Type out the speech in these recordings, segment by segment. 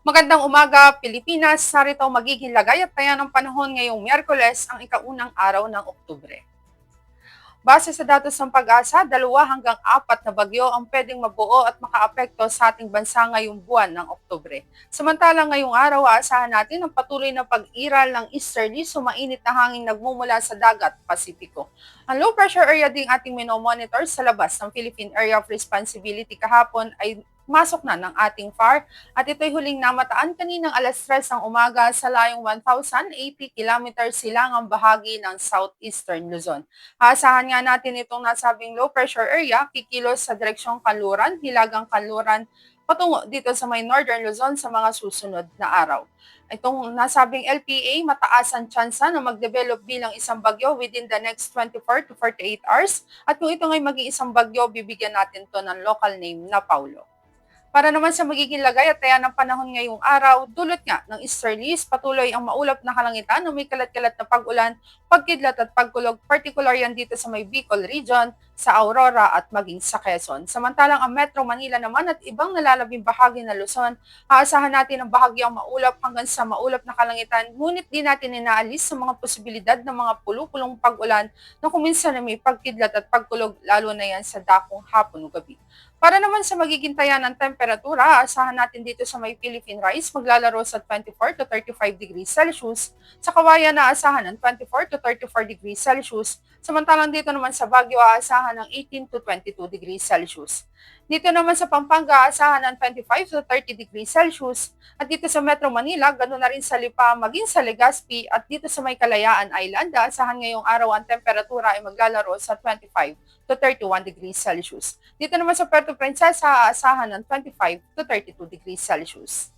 Magandang umaga, Pilipinas. Narito ang magiging lagay at taya ng panahon ngayong Miyerkules, ang ikaunang araw ng Oktubre. Base sa datos ng pag-asa, 2 hanggang 4 na bagyo ang pwedeng mabuo at makaapekto sa ating bansa ngayong buwan ng Oktubre. Samantalang ngayong araw, aasahan natin ang patuloy na pag-iral ng easterly sumainit na hangin nagmumula sa dagat Pasipiko. Ang low pressure area ding ating minomonitor sa labas ng Philippine Area of Responsibility kahapon ay masok na ng ating FAR at ito'y huling namataan kaninang alas 3 ng umaga sa layong 1,080 kilometers silangang bahagi ng southeastern Luzon. Aasahan nga natin itong nasabing low pressure area kikilos sa direksyong Kanluran, Hilagang Kanluran, patungo dito sa may northern Luzon sa mga susunod na araw. Itong nasabing LPA, mataas ang tsansa na mag-develop bilang isang bagyo within the next 24 to 48 hours at kung ito ngay maging isang bagyo, bibigyan natin to ng local name na Paulo. Para naman sa magiging lagay at taya ng panahon ngayong araw, dulot nga ng easterlies, patuloy ang maulap na kalangitan na may kalat-kalat na pag-ulan, pagkidlat at pagkulog, particular yan dito sa may Bicol region, sa Aurora at maging sa Quezon. Samantalang ang Metro Manila naman at ibang nalalabing bahagi ng Luzon, aasahan natin ang bahagyang maulap hanggang sa maulap na kalangitan, ngunit di natin inaalis sa mga posibilidad ng mga pulupulong pag-ulan na kuminsan na may pagkidlat at pagkulog, lalo na yan sa dakong hapon o gabi. Para naman sa magiging taya ng temperatura, asahan natin dito sa may Philippine Rise maglalaro sa 24 to 35 degrees Celsius. Sa Kawayan na asahan ng 24 to 34 degrees Celsius. Samantalang dito naman sa Baguio aasahan ng 18 to 22 degrees Celsius. Dito naman sa Pampanga aasahan ng 25 to 30 degrees Celsius. At dito sa Metro Manila, ganoon na rin sa Lipa, maging sa Legazpi at dito sa may Kalayaan Island, aasahan ngayong araw ang temperatura ay maglalaro sa 25 to 31 degrees Celsius. Dito naman sa Puerto Princesa, aasahan ng 25 to 32 degrees Celsius.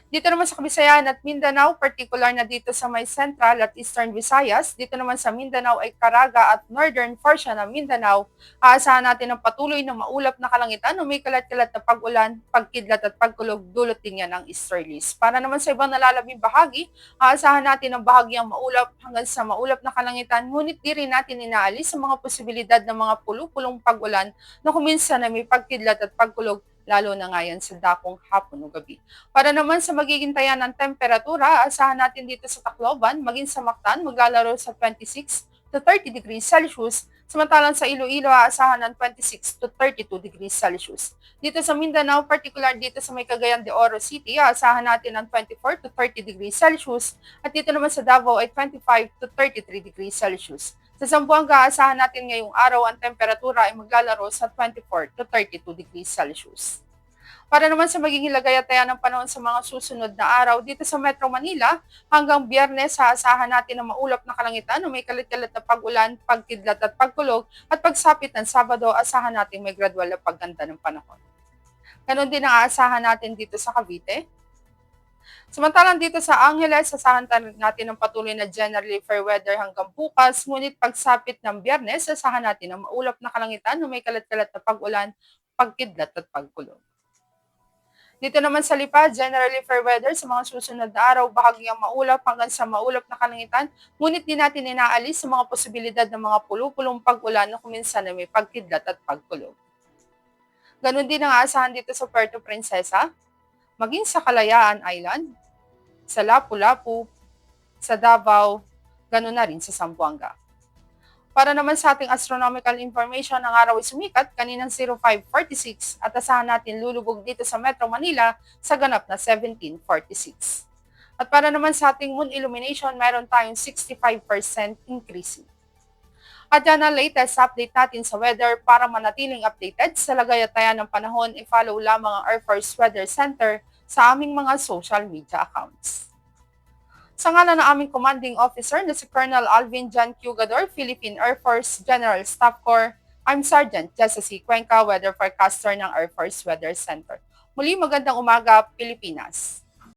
Dito naman sa Kabisayan at Mindanao, particular na dito sa may Central at Eastern Visayas, dito naman sa Mindanao ay Caraga at Northern portion ng Mindanao, aasahan natin ang patuloy na maulap na kalangitan o may kalat-kalat na pag-ulan, pagkidlat at pagkulog, dulot din yan ng easterlies. Para naman sa ibang nalalabing bahagi, aasahan natin ang bahagyang maulap hanggang sa maulap na kalangitan, ngunit di rin natin inaalis ang mga posibilidad ng mga pulupulong pag-ulan na kuminsan na may pagkidlat at pagkulog, lalo na nga yan sa dakong hapon o gabi. Para naman sa magiging taya ng temperatura, asahan natin dito sa Tacloban, maging sa Mactan, maglalaro sa 26 to 30 degrees Celsius, samantalang sa Iloilo, aasahan ng 26 to 32 degrees Celsius. Dito sa Mindanao, particular dito sa may Cagayan de Oro City, aasahan natin ng 24 to 30 degrees Celsius, at dito naman sa Davao ay 25 to 33 degrees Celsius. Sa Zamboanga, aasahan natin ngayong araw ang temperatura ay maglalaro sa 24 to 32 degrees Celsius. Para naman sa magiging lagay at taya ng panahon sa mga susunod na araw dito sa Metro Manila, hanggang Biyernes, aasahan natin ang maulap na kalangitan o may kalit-kalit na pag-ulan, pagkidlat at pagkulog, at pagsapit ng Sabado, asahan natin may gradual na pagganda ng panahon. Ganon din ang aasahan natin dito sa Cavite. Samantalang dito sa Angeles, asahan natin ang patuloy na generally fair weather hanggang bukas, ngunit pagsapit ng Biyernes, asahan natin ang maulap na kalangitan na may kalat-kalat na pag-ulan, pagkidlat at pagkulog. Dito naman sa Lipa, generally fair weather sa mga susunod na araw, bahagyang maulap hanggang sa maulap na kalangitan, ngunit di natin inaalis sa mga posibilidad ng mga pulupulong pag-ulan na kuminsan na may pagkidlat at pagkulog. Ganon din ang aasahan dito sa Puerto Princesa, maging sa Kalayaan Island, sa Lapu-Lapu, sa Davao, gano'n na rin sa Zamboanga. Para naman sa ating astronomical information, ang araw ay sumikat kaninang 0546 at asahan natin lulubog dito sa Metro Manila sa ganap na 1746. At para naman sa ating moon illumination, meron tayong 65% increasing. At yan ang latest update natin sa weather. Para manatiling updated sa lagay at taya ng panahon, i-follow lamang ang Air Force Weather Center sa aming mga social media accounts. Sa ngalan ng aming commanding officer na si Colonel Alvin John Cugador, Philippine Air Force General Staff Corps, I'm Sergeant Jessa C. Cuenca, Weather Forecaster ng Air Force Weather Center. Muli magandang umaga, Pilipinas.